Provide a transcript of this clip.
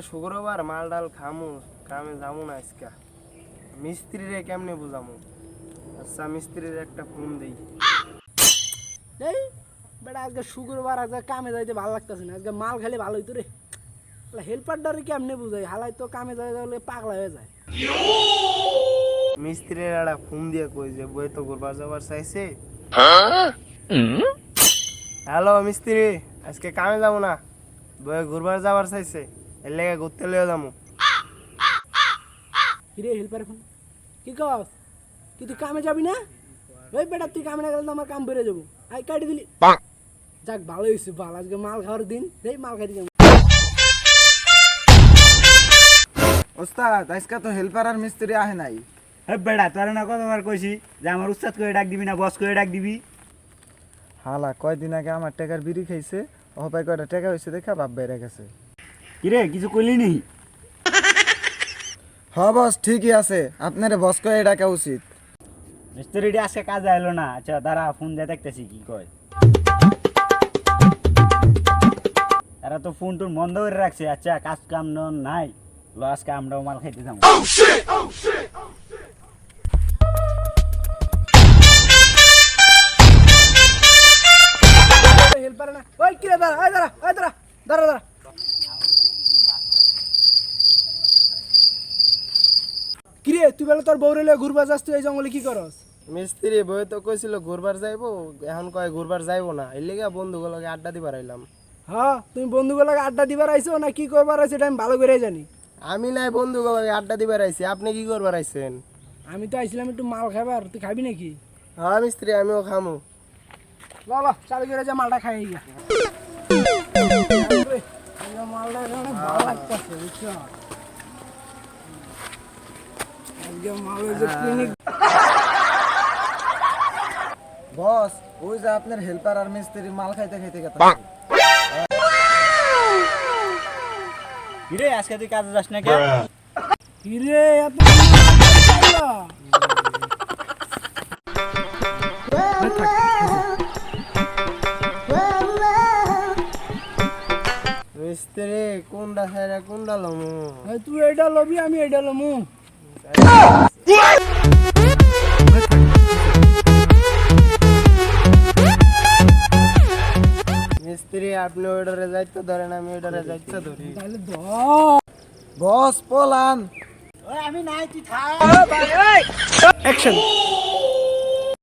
শুক্রবার মাল ডাল খামু, কামে যাবো না আজকে। মিস্ত্রিরে কেমনে বুঝামু? আচ্ছা মিস্ত্রির একটা ফোন দেই। এই বেটা আজকে শুক্রবার, আজকে কামে যাইতে ভালো লাগতেছে না, আজকে মাল খেলে ভালো হইতো রে। হেল্পারটারে কেমনে বুঝাই, হালাই তো কামে যাইলে পাগলা হয়ে যায়। মিস্ত্রির একটা ফোন দিয়ে কই যে বই তো ঘুরবার যাবার চাইছে। হ্যালো মিস্ত্রি, আজকে কামে যাবো না, বই ঘুরবার যাবার চাইছে, এর লেগে ঘুরতে লিয়ে যাবো। কিরে হেল্পার ফোন, কি কস? তুই কামে যাবি না? ওই বেটা তুই কামে না গেলে তো আমার কাম বেড়ে যাবো। আই কাটি দিলি। যাক ভালো হয়েছে, ভালো, আজকে মাল খাওয়ার দিন, এই মাল খাইতে যাবো। ওস্তাদ আজকে তো হেল্পার আর মিস্ত্রি আহে নাই। বেড়া তোর না কতবার কইছি যে আমার উস্তাদ করে ডাক দিবি না বস করে ডাক দিবি। হালা কয়দিন আগে আমার টাকার বিড়ি খাইছে, ও ভাই কয়টা টাকা হয়েছে দেখা বাপ বেড়ে গেছে। কিরে কিছু কইলি নি? হ বস ঠিকই আছে, আপনারে বস করে ডাকা উচিত। মিস্ত্রিটি আজকে কাজে এলো না। আচ্ছা দাঁড়া ফোন দিয়ে দেখতেছি কি কয়। এরা তো ফোন টোন বন্ধ করে রাখছে। আচ্ছা কাজ কাম নাই, লো আজকে আমরাও মাল খাইতে যাবো। হেল্পার না, ওই কিরে দাঁড়া, ওই দাঁড়া, ওই দাঁড়া, দাঁড়া দাঁড়া। কিরে তুই বেলা তোর বউরে লয়ে ঘুরবা যাস, তুই এই জঙ্গলে কি করস? মিস্ত্রি বই তো কইছিল ঘুরবার যাইবো, এখন কয় ঘুরবার যাইবো না, এর লেগে বন্ধুগুলোকে আড্ডা দিবার আইলাম। হ্যাঁ তুমি বন্ধুগুলোকে আড্ডা দিবার আইছো না কি করবার আইছো এটা আমি ভালো করে জানি। আমি নাই বন্ধুগুলোকে আড্ডা দিবার আইছি, আপনি কি করবার আইছেন? আমি তো আইছিলাম একটু মাল খাবার, তুই খাবি নাকি? হ্যাঁ মিস্ত্রি আমিও খামু। বাবা চালু করে যা মালটা খাই গিয়া। মালটা এখানে ভালো লাগতেছে বুঝছো, আজকে মালের যে ক্লিনিক। বস ওই যে আপনার হেল্পার আর মিস্ত্রি মাল খাইতে খাইতে গেছে। কিরে আজকে তুই কাজে যাস না কেন? কিরে এত মিস্ত্রি কোনটা ছাইরা কোনটা লমু? তুই এটা লবি আমি এটা লমু। মিস্ত্রি আপনি ওইটারে যাইতে ধরেন, আমি ওইটারে যাইতে ধরি। তাহলে বস পলান। আমি নাই, তুই থাক। অ্যাকশন।